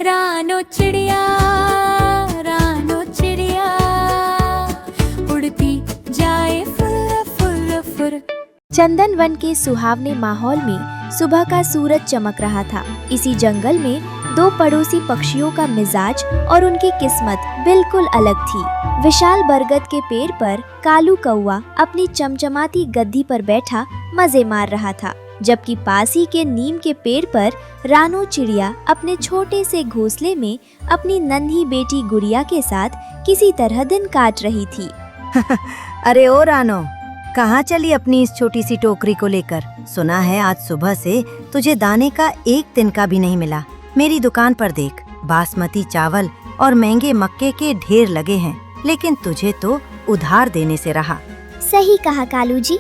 रानो चिड़िया उड़ती जाए फुर फुर फुर। चंदन वन के सुहावने माहौल में सुबह का सूरज चमक रहा था। इसी जंगल में दो पड़ोसी पक्षियों का मिजाज और उनकी किस्मत बिल्कुल अलग थी। विशाल बरगद के पेड़ पर कालू कौवा अपनी चमचमाती गद्दी पर बैठा मजे मार रहा था, जबकि पास ही के नीम के पेड़ पर रानो चिड़िया अपने छोटे से घोंसले में अपनी नन्ही बेटी गुड़िया के साथ किसी तरह दिन काट रही थी। अरे ओ रानो, कहाँ चली अपनी इस छोटी सी टोकरी को लेकर? सुना है आज सुबह से तुझे दाने का एक तिनका भी नहीं मिला। मेरी दुकान पर देख, बासमती चावल और महंगे मक्के के ढेर लगे हैं, लेकिन तुझे तो उधार देने से रहा। सही कहा कालू जी।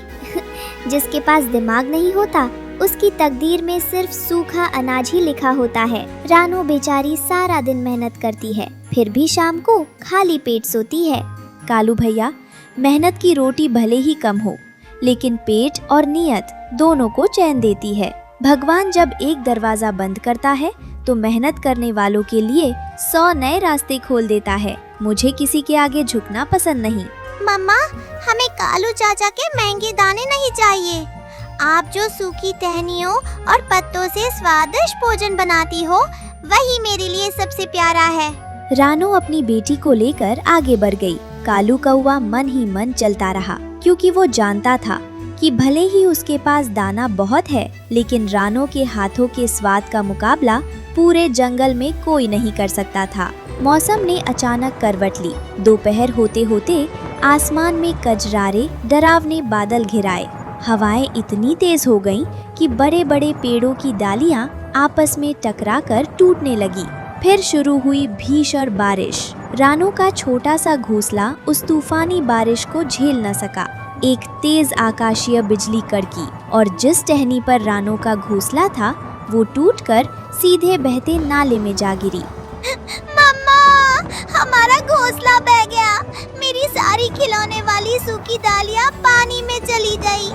जिसके पास दिमाग नहीं होता उसकी तकदीर में सिर्फ सूखा अनाज ही लिखा होता है। रानो बेचारी सारा दिन मेहनत करती है, फिर भी शाम को खाली पेट सोती है। कालू भैया, मेहनत की रोटी भले ही कम हो, लेकिन पेट और नियत दोनों को चैन देती है। भगवान जब एक दरवाजा बंद करता है तो मेहनत करने वालों के लिए 100 नए रास्ते खोल देता है। मुझे किसी के आगे झुकना पसंद नहीं। मम्मा, हमें कालू चाचा के महंगे दाने नहीं चाहिए। आप जो सूखी टहनियों और पत्तों से स्वादिष्ट भोजन बनाती हो, वही मेरे लिए सबसे प्यारा है। रानो अपनी बेटी को लेकर आगे बढ़ गई। कालू कौवा मन ही मन चलता रहा, क्योंकि वो जानता था कि भले ही उसके पास दाना बहुत है, लेकिन रानो के हाथों के स्वाद का मुकाबला पूरे जंगल में कोई नहीं कर सकता था। मौसम ने अचानक करवट ली। दोपहर होते होते आसमान में कजरारे डरावने बादल घिराए। हवाएं इतनी तेज हो गईं कि बड़े बड़े पेड़ों की डालियां आपस में टकराकर टूटने लगी। फिर शुरू हुई भीषण बारिश। रानो का छोटा सा घोंसला उस तूफानी बारिश को झेल न सका। एक तेज आकाशीय बिजली कड़की और जिस टहनी पर रानो का घोंसला था वो टूटकर सीधे बहते नाले में जा गिरी। मम्मा, हमारा घोंसला बह गया। मेरी सारी खिलौने वाली सूखी डालियाँ पानी में चली गई।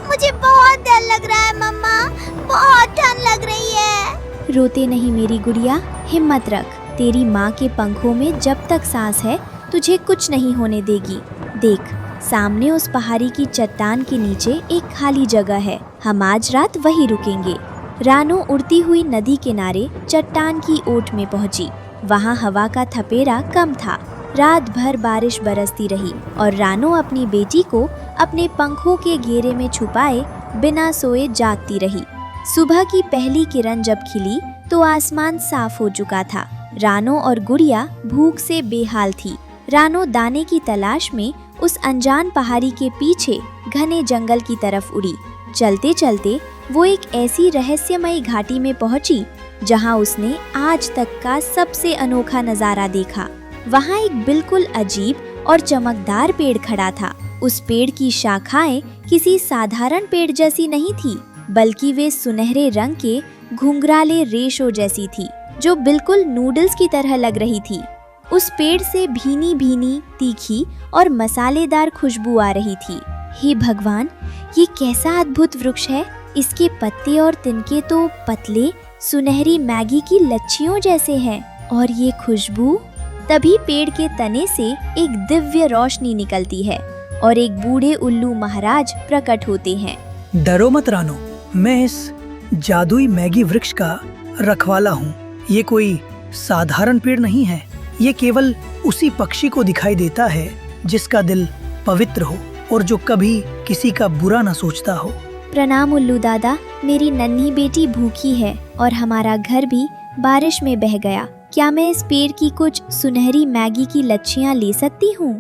मुझे बहुत डर लग रहा है मम्मा, बहुत ठंड लग रही है। रोते नहीं मेरी गुड़िया, हिम्मत रख। तेरी माँ के पंखों में जब तक सांस है तुझे कुछ नहीं होने देगी। देख, सामने उस पहाड़ी की चट्टान के नीचे एक खाली जगह है। हम आज रात वहीं रुकेंगे। रानो उड़ती हुई नदी किनारे चट्टान की ओट में पहुंची। वहाँ हवा का थपेरा कम था। रात भर बारिश बरसती रही और रानो अपनी बेटी को अपने पंखों के घेरे में छुपाए बिना सोए जागती रही। सुबह की पहली किरण जब खिली तो आसमान साफ हो चुका था। रानो और गुड़िया भूख से बेहाल थी। रानो दाने की तलाश में उस अनजान पहाड़ी के पीछे घने जंगल की तरफ उड़ी। चलते चलते वो एक ऐसी रहस्यमयी घाटी में पहुंची जहां उसने आज तक का सबसे अनोखा नजारा देखा। वहां एक बिल्कुल अजीब और चमकदार पेड़ खड़ा था। उस पेड़ की शाखाएं किसी साधारण पेड़ जैसी नहीं थी, बल्कि वे सुनहरे रंग के घुंघराले रेशों जैसी थी, जो बिल्कुल नूडल्स की तरह लग रही थी। उस पेड़ से भीनी भीनी, तीखी और मसालेदार खुशबू आ रही थी। हे भगवान, ये कैसा अद्भुत वृक्ष है। इसके पत्ते और तिनके तो पतले सुनहरी मैगी की लच्छियों जैसे हैं, और ये खुशबू। तभी पेड़ के तने से एक दिव्य रोशनी निकलती है और एक बूढ़े उल्लू महाराज प्रकट होते हैं। डरो मत रानो, मैं इस जादुई मैगी वृक्ष का रखवाला हूँ। ये कोई साधारण पेड़ नहीं है। ये केवल उसी पक्षी को दिखाई देता है जिसका दिल पवित्र हो और जो कभी किसी का बुरा न सोचता हो। प्रणाम उल्लू दादा, मेरी नन्ही बेटी भूखी है और हमारा घर भी बारिश में बह गया। क्या मैं इस पेड़ की कुछ सुनहरी मैगी की लच्छियाँ ले सकती हूँ?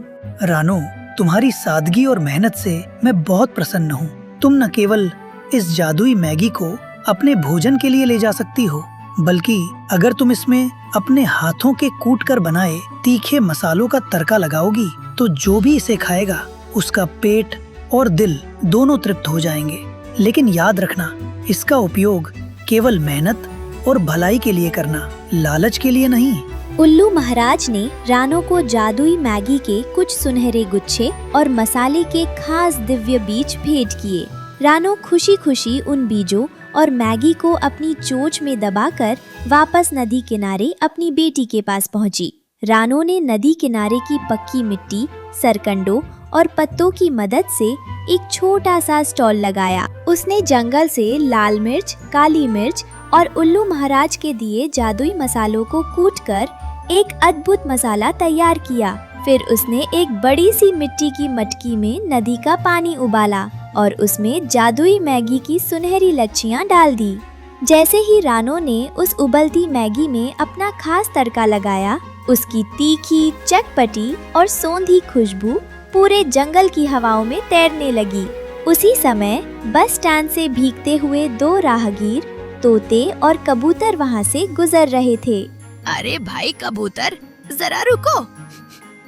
रानो, तुम्हारी सादगी और मेहनत से मैं बहुत प्रसन्न हूँ। तुम न केवल इस जादुई मैगी को अपने भोजन के लिए ले जा सकती हो, बल्कि अगर तुम इसमें अपने हाथों के कूट कर बनाए तीखे मसालों का तड़का लगाओगी तो जो भी इसे खाएगा उसका पेट और दिल दोनों तृप्त हो जाएंगे। लेकिन याद रखना, इसका उपयोग केवल मेहनत और भलाई के लिए करना, लालच के लिए नहीं। उल्लू महाराज ने रानो को जादुई मैगी के कुछ सुनहरे गुच्छे और मसाले के खास दिव्य बीज भेंट किए। रानो खुशी खुशी उन बीजों और मैगी को अपनी चोंच में दबाकर वापस नदी किनारे अपनी बेटी के पास पहुंची। रानो ने नदी किनारे की पक्की मिट्टी, सरकंडों और पत्तों की मदद से एक छोटा सा स्टॉल लगाया। उसने जंगल से लाल मिर्च, काली मिर्च और उल्लू महाराज के दिए जादुई मसालों को कूटकर एक अद्भुत मसाला तैयार किया। फिर उसने एक बड़ी सी मिट्टी की मटकी में नदी का पानी उबाला और उसमें जादुई मैगी की सुनहरी लच्छियां डाल दी। जैसे ही रानो ने उस उबलती मैगी में अपना खास तड़का लगाया, उसकी तीखी, चटपटी और सौंधी खुशबू पूरे जंगल की हवाओं में तैरने लगी। उसी समय बस स्टैंड से भीगते हुए 2 राहगीर तोते और कबूतर वहाँ से गुजर रहे थे। अरे भाई कबूतर, जरा रुको।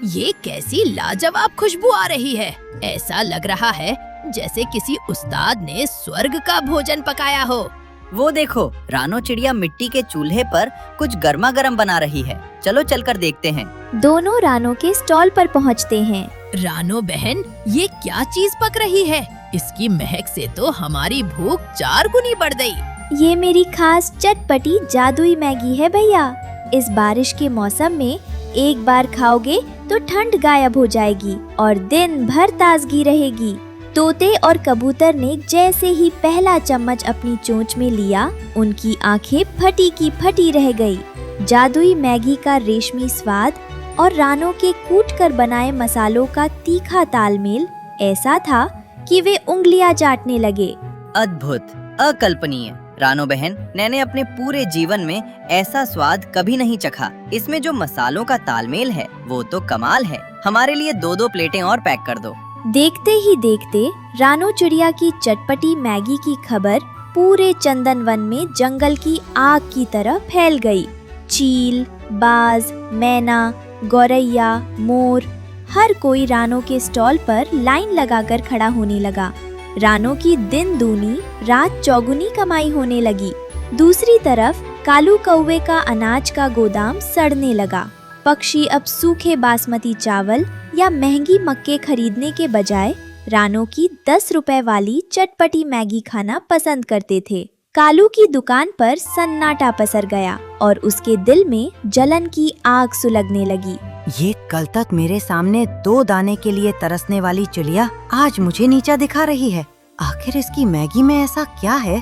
ये कैसी लाजवाब खुशबू आ रही है। ऐसा लग रहा है जैसे किसी उस्ताद ने स्वर्ग का भोजन पकाया हो। वो देखो, रानो चिड़िया मिट्टी के चूल्हे पर कुछ गर्मा गर्म बना रही है। चलो चलकर देखते हैं। दोनों रानो के स्टॉल पर पहुँचते हैं। रानो बहन, ये क्या चीज पक रही है? इसकी महक से तो हमारी भूख 4 गुनी बढ़ गई। ये मेरी खास चटपटी जादुई मैगी है भैया। इस बारिश के मौसम में एक बार खाओगे तो ठंड गायब हो जाएगी और दिन भर ताजगी रहेगी। तोते और कबूतर ने जैसे ही पहला चम्मच अपनी चोंच में लिया, उनकी आंखें फटी की फटी रह गई। जादुई मैगी का रेशमी स्वाद और रानो के कूटकर बनाए मसालों का तीखा तालमेल ऐसा था कि वे उंगलियां चाटने लगे। अद्भुत, अकल्पनीय। रानो बहन, मैंने अपने पूरे जीवन में ऐसा स्वाद कभी नहीं चखा। इसमें जो मसालों का तालमेल है वो तो कमाल है। हमारे लिए 2-2 प्लेटें और पैक कर दो। देखते ही देखते रानो चिड़िया की चटपटी मैगी की खबर पूरे चंदन वन में जंगल की आग की तरह फैल गई। चील, बाज, मैना, गौरैया, मोर, हर कोई रानो के स्टॉल पर लाइन लगाकर खड़ा होने लगा। रानो की दिन दूनी रात चौगुनी कमाई होने लगी। दूसरी तरफ कालू कौवे का अनाज का गोदाम सड़ने लगा। पक्षी अब सूखे बासमती चावल या महंगी मक्के खरीदने के बजाय रानो की 10 रुपए वाली चटपटी मैगी खाना पसंद करते थे। कालू की दुकान पर सन्नाटा पसर गया और उसके दिल में जलन की आग सुलगने लगी। ये कल तक मेरे सामने 2 दाने के लिए तरसने वाली चिड़िया आज मुझे नीचा दिखा रही है। आखिर इसकी मैगी में ऐसा क्या है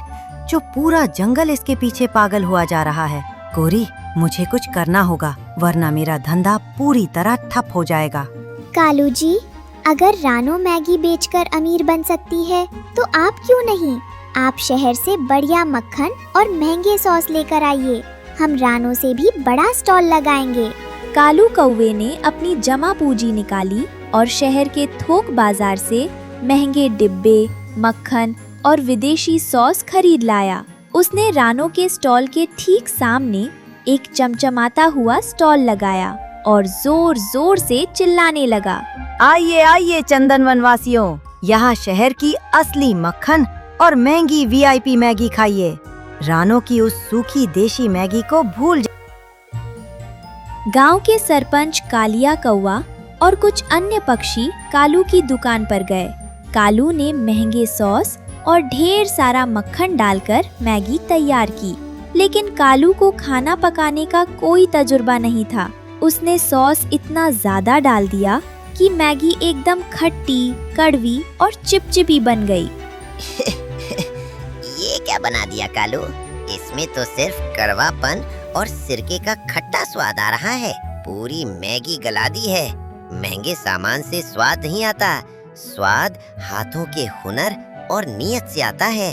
जो पूरा जंगल इसके पीछे पागल हुआ जा रहा है? कोरी, मुझे कुछ करना होगा वरना मेरा धंधा पूरी तरह ठप हो जाएगा। कालू जी, अगर रानो मैगी बेचकर अमीर बन सकती है तो आप क्यों नहीं? आप शहर से बढ़िया मक्खन और महंगे सॉस लेकर आइए। हम रानो से भी बड़ा स्टॉल लगाएंगे। कालू कौवे ने अपनी जमा पूंजी निकाली और शहर के थोक बाजार से महंगे डिब्बे, मक्खन और विदेशी सॉस खरीद लाया। उसने रानो के स्टॉल के ठीक सामने एक चमचमाता हुआ स्टॉल लगाया और जोर जोर से चिल्लाने लगा, आइए आइए चंदनवन वासियों, यहाँ शहर की असली मक्खन और महंगी VIP मैगी खाइए। रानो की उस सूखी देशी मैगी को भूल गांव के सरपंच कालिया कौवा और कुछ अन्य पक्षी कालू की दुकान पर गए। कालू ने महंगे सॉस और ढेर सारा मक्खन डालकर मैगी तैयार की, लेकिन कालू को खाना पकाने का कोई तजुर्बा नहीं था। उसने सॉस इतना ज्यादा डाल दिया कि मैगी एकदम खट्टी, कड़वी और चिपचिपी बन गई। ये क्या बना दिया कालू? इसमें तो सिर्फ कड़वापन और सिरके का खट्टा स्वाद आ रहा है। पूरी मैगी गला दी है। महंगे सामान से स्वाद नहीं आता, स्वाद हाथों के हुनर और नियत से आता है।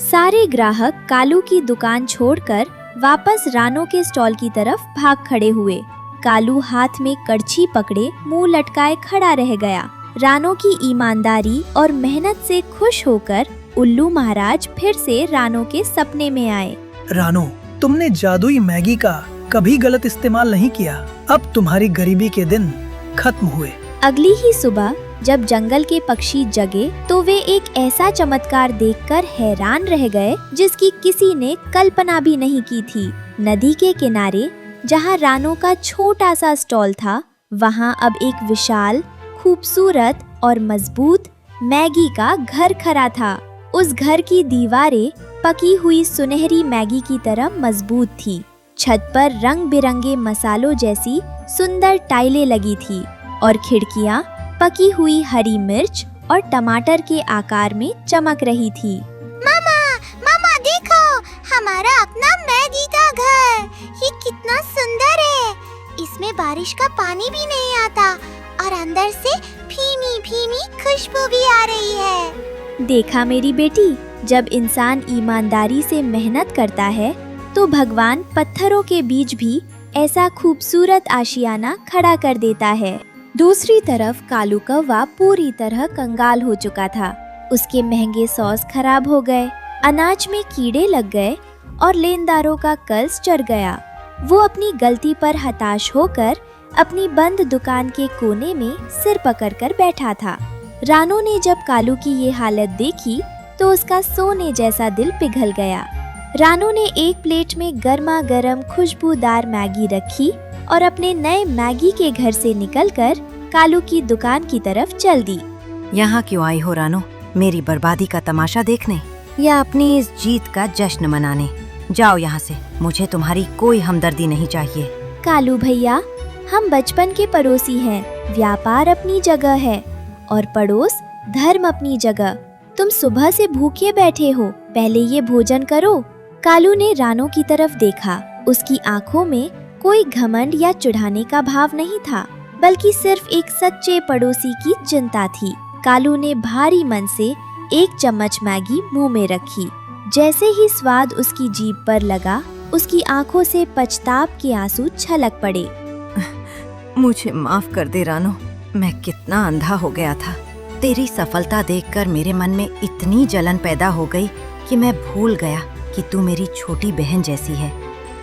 सारे ग्राहक कालू की दुकान छोड़कर वापस रानो के स्टॉल की तरफ भाग खड़े हुए। कालू हाथ में कड़छी पकड़े मुंह लटकाए खड़ा रह गया। रानो की ईमानदारी और मेहनत से खुश होकर उल्लू महाराज फिर से रानो के सपने में आए। रानो, तुमने जादुई मैगी का कभी गलत इस्तेमाल नहीं किया। अब तुम्हारी गरीबी के दिन खत्म हुए। अगली ही सुबह जब जंगल के पक्षी जगे तो वे एक ऐसा चमत्कार देखकर हैरान रह गए जिसकी किसी ने कल्पना भी नहीं की थी। नदी के किनारे जहाँ रानो का छोटा सा स्टॉल था, वहाँ अब एक विशाल, खूबसूरत और मजबूत मैगी का घर खड़ा था। उस घर की दीवारें पकी हुई सुनहरी मैगी की तरह मजबूत थी। छत पर रंग बिरंगे मसालों जैसी सुंदर टाइलें लगी थी और खिड़कियां पकी हुई हरी मिर्च और टमाटर के आकार में चमक रही थी। मामा, मामा देखो, हमारा अपना मैगी का घर। ये कितना सुंदर है। इसमें बारिश का पानी भी नहीं आता और अंदर से भीनी भीनी खुशबू भी आ रही है। देखा मेरी बेटी, जब इंसान ईमानदारी से मेहनत करता है तो भगवान पत्थरों के बीच भी ऐसा खूबसूरत आशियाना खड़ा कर देता है। दूसरी तरफ कालू कौवा पूरी तरह कंगाल हो चुका था। उसके महंगे सॉस खराब हो गए, अनाज में कीड़े लग गए और लेनदारों का कर्ज चढ़ गया। वो अपनी गलती पर हताश होकर अपनी बंद दुकान के कोने में सिर पकड़कर बैठा था। रानो ने जब कालू की ये हालत देखी तो उसका सोने जैसा दिल पिघल गया। रानो ने एक प्लेट में गर्मा गर्म खुशबूदार मैगी रखी और अपने नए मैगी के घर से निकलकर कालू की दुकान की तरफ चल दी। यहाँ क्यों आई हो रानो? मेरी बर्बादी का तमाशा देखने या अपनी इस जीत का जश्न मनाने? जाओ यहाँ से, मुझे तुम्हारी कोई हमदर्दी नहीं चाहिए। कालू भैया, हम बचपन के पड़ोसी हैं। व्यापार अपनी जगह है और पड़ोस धर्म अपनी जगह। तुम सुबह से भूखे बैठे हो, पहले ये भोजन करो। कालू ने रानो की तरफ देखा। उसकी आंखों में कोई घमंड या चिढ़ाने का भाव नहीं था, बल्कि सिर्फ एक सच्चे पड़ोसी की चिंता थी। कालू ने भारी मन से एक चम्मच मैगी मुंह में रखी। जैसे ही स्वाद उसकी जीभ पर लगा, उसकी आंखों से पछताव के आंसू छलक पड़े। मुझे माफ कर दे रानो, मैं कितना अंधा हो गया था। तेरी सफलता देखकर मेरे मन में इतनी जलन पैदा हो गई कि मैं भूल गया कि तू मेरी छोटी बहन जैसी है।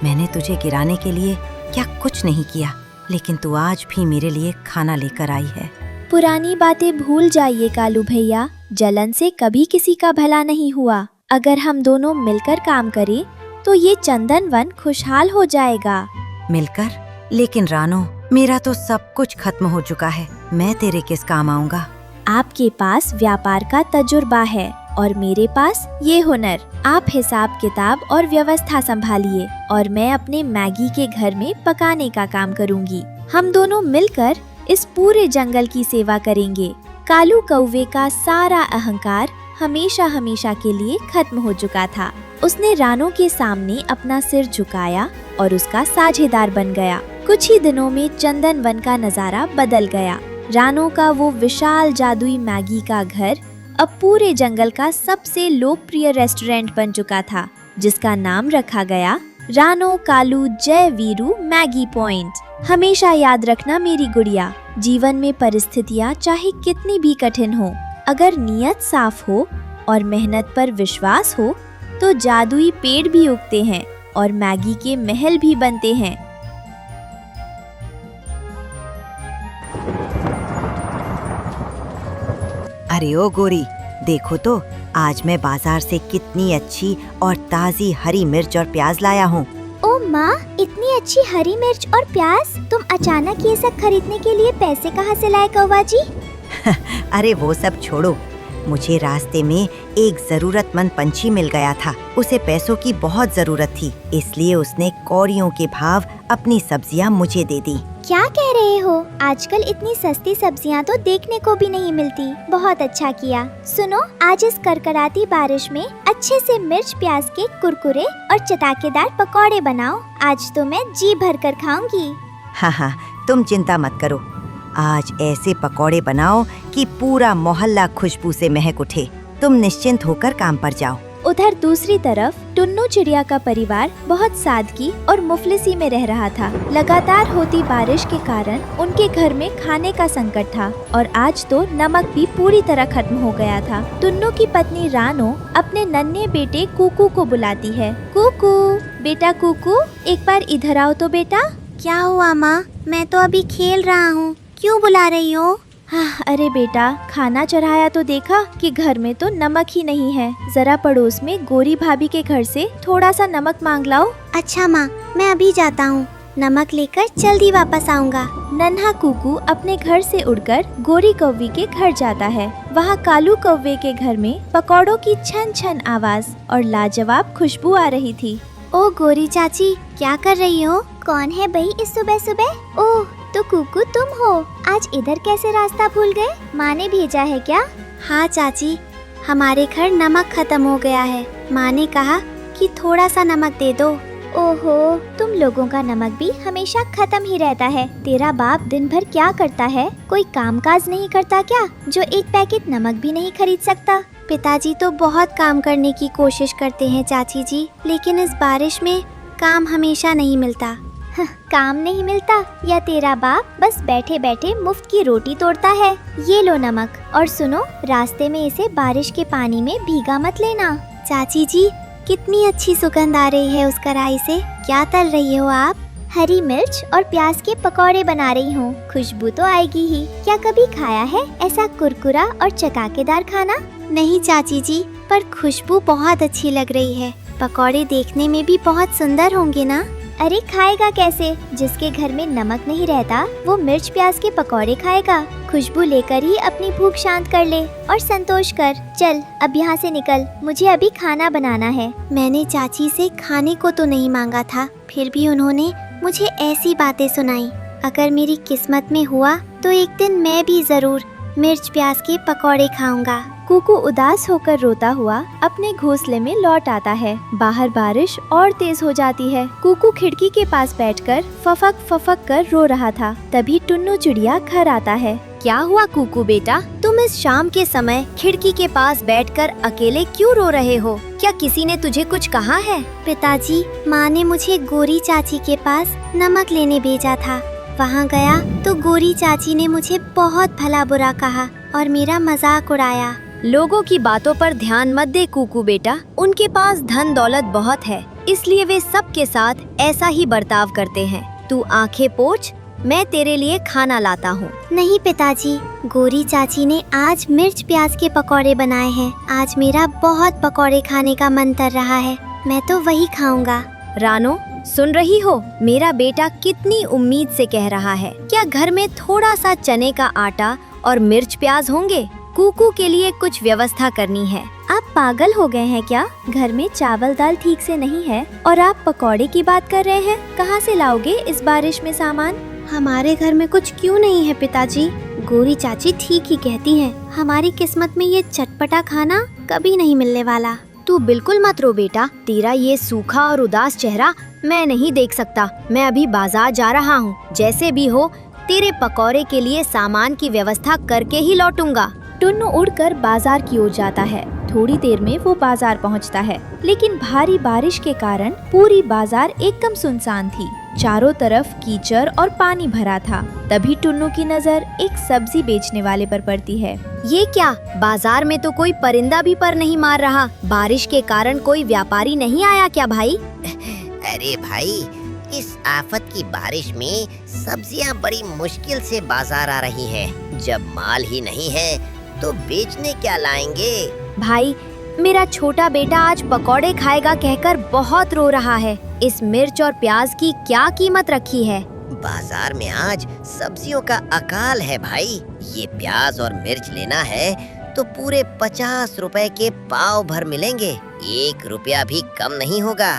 मैंने तुझे गिराने के लिए क्या कुछ नहीं किया, लेकिन तू आज भी मेरे लिए खाना लेकर आई है। पुरानी बातें भूल जाइए कालू भैया, जलन से कभी किसी का भला नहीं हुआ। अगर हम दोनों मिलकर काम करें तो ये चंदन वन खुशहाल हो जाएगा। मिलकर? लेकिन रानो, मेरा तो सब कुछ खत्म हो चुका है। मैं तेरे किस काम आऊँगा? आपके पास व्यापार का तजुर्बा है और मेरे पास ये हुनर। आप हिसाब किताब और व्यवस्था संभालिए और मैं अपने मैगी के घर में पकाने का काम करूंगी। हम दोनों मिलकर इस पूरे जंगल की सेवा करेंगे। कालू कौवे का सारा अहंकार हमेशा हमेशा के लिए खत्म हो चुका था। उसने रानो के सामने अपना सिर झुकाया और उसका साझेदार बन गया। कुछ ही दिनों में चंदन वन का नजारा बदल गया। रानो का वो विशाल जादुई मैगी का घर अब पूरे जंगल का सबसे लोकप्रिय रेस्टोरेंट बन चुका था, जिसका नाम रखा गया रानो कालू जय वीरू मैगी पॉइंट। हमेशा याद रखना मेरी गुड़िया, जीवन में परिस्थितियाँ चाहे कितनी भी कठिन हो, अगर नीयत साफ हो और मेहनत पर विश्वास हो तो जादुई पेड़ भी उगते हैं और मैगी के महल भी बनते हैं। अरे ओ गोरी, देखो तो आज मैं बाजार से कितनी अच्छी और ताज़ी हरी मिर्च और प्याज लाया हूँ। ओ माँ, इतनी अच्छी हरी मिर्च और प्याज तुम अचानक ये सब खरीदने के लिए पैसे कहाँ से लाए कौवा जी? अरे वो सब छोड़ो, मुझे रास्ते में एक जरूरतमंद पंछी मिल गया था। उसे पैसों की बहुत जरूरत थी, इसलिए उसने कौड़ियों के भाव अपनी सब्जियां मुझे दे दी। क्या कह रहे हो? आजकल इतनी सस्ती सब्जियां तो देखने को भी नहीं मिलती। बहुत अच्छा किया। सुनो, आज इस कड़कड़ाती बारिश में अच्छे से मिर्च प्याज के कुरकुरे और चटाकेदार पकौड़े बनाओ। आज तो मैं जी भर कर खाऊंगी। हाँ, तुम चिंता मत करो। आज ऐसे पकौड़े बनाओ कि पूरा मोहल्ला खुशबू से महक उठे। तुम निश्चिंत होकर काम पर जाओ। उधर दूसरी तरफ टुन्नू चिड़िया का परिवार बहुत सादगी और मुफलिसी में रह रहा था। लगातार होती बारिश के कारण उनके घर में खाने का संकट था और आज तो नमक भी पूरी तरह खत्म हो गया था। टुन्नू की पत्नी रानो अपने नन्हे बेटे कुकू को बुलाती है। कुकू, बेटा कुकू, एक बार इधर आओ तो बेटा। क्या हुआ माँ? मैं तो अभी खेल रहा हूँ, क्यों बुला रही हो? अरे बेटा, खाना चढ़ाया तो देखा कि घर में तो नमक ही नहीं है। जरा पड़ोस में गोरी भाभी के घर से थोड़ा सा नमक मांग लाओ। अच्छा माँ, मैं अभी जाता हूँ, नमक लेकर जल्दी वापस आऊँगा। नन्हा कुकू अपने घर से उड़कर गोरी कौवी के घर जाता है। वहाँ कालू कौवे के घर में पकौड़ों की छन छन आवाज और लाजवाब खुशबू आ रही थी। ओ गोरी चाची, क्या कर रही हो? कौन है भाई इस सुबह सुबह? ओह, तो कुकू तुम हो। आज इधर कैसे रास्ता भूल गए? माँ ने भेजा है क्या? हाँ चाची, हमारे घर नमक खत्म हो गया है। माँ ने कहा कि थोड़ा सा नमक दे दो। ओहो, तुम लोगों का नमक भी हमेशा खत्म ही रहता है। तेरा बाप दिन भर क्या करता है? कोई कामकाज नहीं करता क्या, जो एक पैकेट नमक भी नहीं खरीद सकता? पिताजी तो बहुत काम करने की कोशिश करते हैं चाची जी, लेकिन इस बारिश में काम हमेशा नहीं मिलता। काम नहीं मिलता या तेरा बाप बस बैठे बैठे मुफ्त की रोटी तोड़ता है? ये लो नमक, और सुनो, रास्ते में इसे बारिश के पानी में भीगा मत लेना। चाची जी, कितनी अच्छी सुगंध आ रही है उस कढ़ाई से। क्या तल रही हो आप? हरी मिर्च और प्याज के पकौड़े बना रही हूँ। खुशबू तो आएगी ही। क्या कभी खाया है ऐसा कुरकुरा और चकाकेदार खाना? नहीं चाची जी, पर खुशबू बहुत अच्छी लग रही है। पकौड़े देखने में भी बहुत सुंदर होंगे ना? अरे खाएगा कैसे? जिसके घर में नमक नहीं रहता वो मिर्च प्याज के पकौड़े खाएगा। खुशबू लेकर ही अपनी भूख शांत कर ले और संतोष कर। चल अब यहाँ से निकल, मुझे अभी खाना बनाना है। मैंने चाची से खाने को तो नहीं मांगा था, फिर भी उन्होंने मुझे ऐसी बातें सुनाई। अगर मेरी किस्मत में हुआ तो एक दिन मैं भी जरूर मिर्च प्याज के पकौड़े खाऊंगा। कुकू उदास होकर रोता हुआ अपने घोंसले में लौट आता है। बाहर बारिश और तेज हो जाती है। कुकू खिड़की के पास बैठकर फफक फफक कर रो रहा था। तभी टुन्नू चिड़िया घर आता है। क्या हुआ कुकू बेटा, तुम इस शाम के समय खिड़की के पास बैठकर अकेले क्यों रो रहे हो? क्या किसी ने तुझे कुछ कहा है? पिताजी, माँ ने मुझे गोरी चाची के पास नमक लेने भेजा था। वहाँ गया तो गोरी चाची ने मुझे बहुत भला बुरा कहा और मेरा मजाक उड़ाया। लोगों की बातों पर ध्यान मत दे कुकू बेटा, उनके पास धन दौलत बहुत है, इसलिए वे सबके साथ ऐसा ही बर्ताव करते हैं। तू आंखें पोंछ, मैं तेरे लिए खाना लाता हूँ। नहीं पिताजी, गोरी चाची ने आज मिर्च प्याज के पकौड़े बनाए हैं। आज मेरा बहुत पकौड़े खाने का मन कर रहा है, मैं तो वही खाऊंगा। रानो, सुन रही हो? मेरा बेटा कितनी उम्मीद से कह रहा है। क्या घर में थोड़ा सा चने का आटा और मिर्च प्याज होंगे? कुकू के लिए कुछ व्यवस्था करनी है। आप पागल हो गए हैं क्या? घर में चावल दाल ठीक से नहीं है और आप पकौड़े की बात कर रहे हैं। कहाँ से लाओगे इस बारिश में सामान? हमारे घर में कुछ क्यों नहीं है पिताजी? गोरी चाची ठीक ही कहती हैं। हमारी किस्मत में ये चटपटा खाना कभी नहीं मिलने वाला। तू बिल्कुल मत रो बेटा, तेरा ये सूखा और उदास चेहरा मैं नहीं देख सकता। मैं अभी बाजार जा रहा हूँ। जैसे भी हो तेरे पकौड़े के लिए सामान की व्यवस्था करके ही लौटूंगा। टुन्नू उड़कर बाजार की ओर जाता है। थोड़ी देर में वो बाजार पहुंचता है, लेकिन भारी बारिश के कारण पूरी बाजार एकदम सुनसान थी। चारों तरफ कीचड़ और पानी भरा था। तभी टुन्नू की नजर एक सब्जी बेचने वाले पर पड़ती है। ये क्या, बाजार में तो कोई परिंदा भी पर नहीं मार रहा। बारिश के कारण कोई व्यापारी नहीं आया क्या भाई? अरे भाई, इस आफत की बारिश में सब्जियां बड़ी मुश्किल से बाजार आ रही हैं। जब माल ही नहीं है तो बेचने क्या लाएंगे? भाई, मेरा छोटा बेटा आज पकौड़े खाएगा कहकर बहुत रो रहा है। इस मिर्च और प्याज की क्या कीमत रखी है? बाजार में आज सब्जियों का अकाल है भाई। ये प्याज और मिर्च लेना है तो पूरे 50 रुपए के पाव भर मिलेंगे। 1 रुपया भी कम नहीं होगा।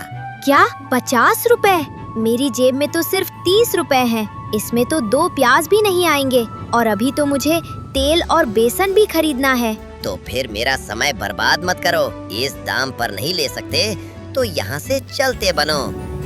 क्या 50 रुपए? मेरी जेब में तो सिर्फ 30 रुपए हैं। इसमें तो 2 प्याज भी नहीं आएंगे और अभी तो मुझे तेल और बेसन भी खरीदना है। तो फिर मेरा समय बर्बाद मत करो। इस दाम पर नहीं ले सकते तो यहाँ से चलते बनो।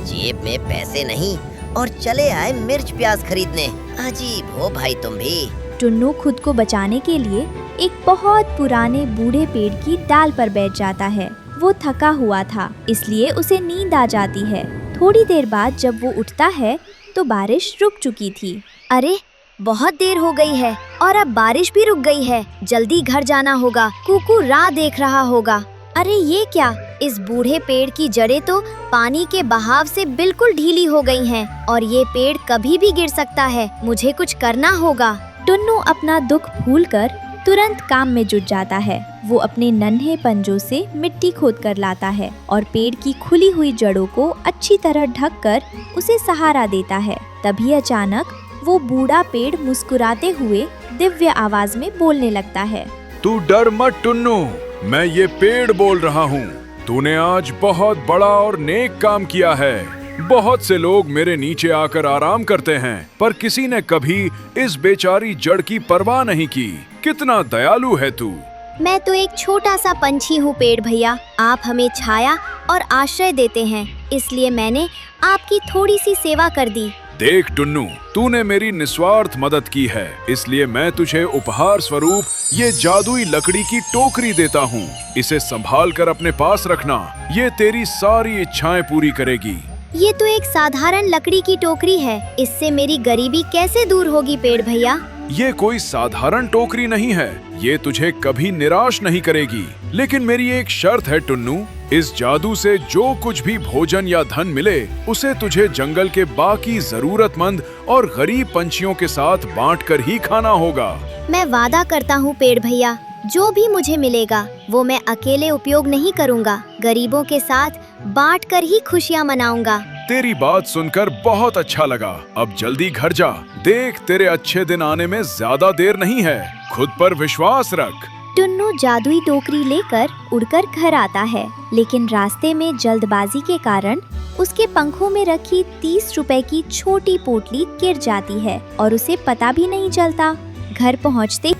जेब में पैसे नहीं और चले आए मिर्च प्याज खरीदने। अजीब हो भाई तुम भी। टुन्नू खुद को बचाने के लिए एक बहुत पुराने बूढ़े पेड़ की डाल पर बैठ जाता है। वो थका हुआ था, इसलिए उसे नींद आ जाती है। थोड़ी देर बाद जब वो उठता है तो बारिश रुक चुकी थी। अरे, बहुत देर हो गई है और अब बारिश भी रुक गई है। जल्दी घर जाना होगा। कुकू राह देख रहा होगा। अरे ये क्या, इस बूढ़े पेड़ की जड़ें तो पानी के बहाव से बिल्कुल ढीली हो गई हैं और ये पेड़ कभी भी गिर सकता है। मुझे कुछ करना होगा। टुन्नू अपना दुख भूलकर तुरंत काम में जुट जाता है। वो अपने नन्हे पंजों से मिट्टी खोद कर लाता है और पेड़ की खुली हुई जड़ों को अच्छी तरह ढककर उसे सहारा देता है। तभी अचानक वो बूढ़ा पेड़ मुस्कुराते हुए दिव्य आवाज में बोलने लगता है। तू डर मत टुन्नू, मैं ये पेड़ बोल रहा हूँ। तूने आज बहुत बड़ा और नेक काम किया है। बहुत से लोग मेरे नीचे आकर आराम करते हैं, पर किसी ने कभी इस बेचारी जड़ की परवाह नहीं की। कितना दयालु है तू। मैं तो एक छोटा सा पंछी हूँ पेड़ भैया, आप हमें छाया और आश्रय देते हैं, इसलिए मैंने आपकी थोड़ी सी सेवा कर दी। देख टुन्नू, तूने मेरी निस्वार्थ मदद की है, इसलिए मैं तुझे उपहार स्वरूप ये जादुई लकड़ी की टोकरी देता हूँ। इसे संभाल कर अपने पास रखना, ये तेरी सारी इच्छाएं पूरी करेगी। ये तो एक साधारण लकड़ी की टोकरी है, इससे मेरी गरीबी कैसे दूर होगी पेड़ भैया? ये कोई साधारण टोकरी नहीं है, ये तुझे कभी निराश नहीं करेगी। लेकिन मेरी एक शर्त है टुन्नू, इस जादू से जो कुछ भी भोजन या धन मिले उसे तुझे जंगल के बाकी जरूरतमंद और गरीब पंछियों के साथ बांटकर ही खाना होगा। मैं वादा करता हूँ पेड़ भैया, जो भी मुझे मिलेगा वो मैं अकेले उपयोग नहीं करूँगा, गरीबों के साथ बांटकर ही खुशियाँ मनाऊंगा। तेरी बात सुनकर बहुत अच्छा लगा। अब जल्दी घर जा, देख तेरे अच्छे दिन आने में ज्यादा देर नहीं है। खुद पर विश्वास रख। टुन्नू जादुई टोकरी लेकर उड़कर घर आता है, लेकिन रास्ते में जल्दबाजी के कारण उसके पंखों में रखी 30 रुपए की छोटी पोटली गिर जाती है और उसे पता भी नहीं चलता। घर पहुंचते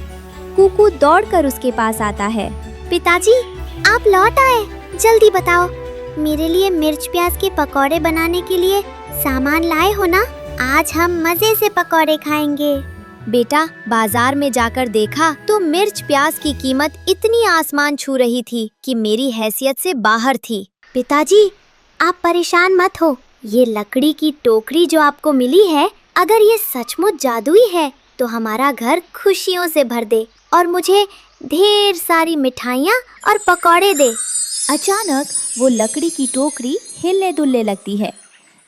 कुकू दौड़कर उसके पास आता है। पिताजी, आप लौट आए, जल्दी बताओ, मेरे लिए मिर्च प्याज के पकौड़े बनाने के लिए सामान लाए हो ना? आज हम मजे से पकौड़े खाएंगे। बेटा, बाजार में जाकर देखा तो मिर्च प्याज की कीमत इतनी आसमान छू रही थी कि मेरी हैसियत से बाहर थी। पिताजी, आप परेशान मत हो, ये लकड़ी की टोकरी जो आपको मिली है, अगर ये सचमुच जादुई है तो हमारा घर खुशियों से भर दे और मुझे ढेर सारी मिठाइयाँ और पकौड़े दे। अचानक वो लकड़ी की टोकरी हिलने डुलने लगती है,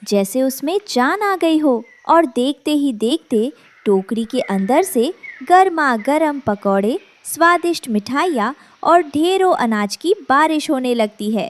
जैसे उसमें जान आ गई हो, और देखते ही देखते टोकरी के अंदर से गर्मा गर्म पकौड़े, स्वादिष्ट मिठाइयाँ और ढेरों अनाज की बारिश होने लगती है।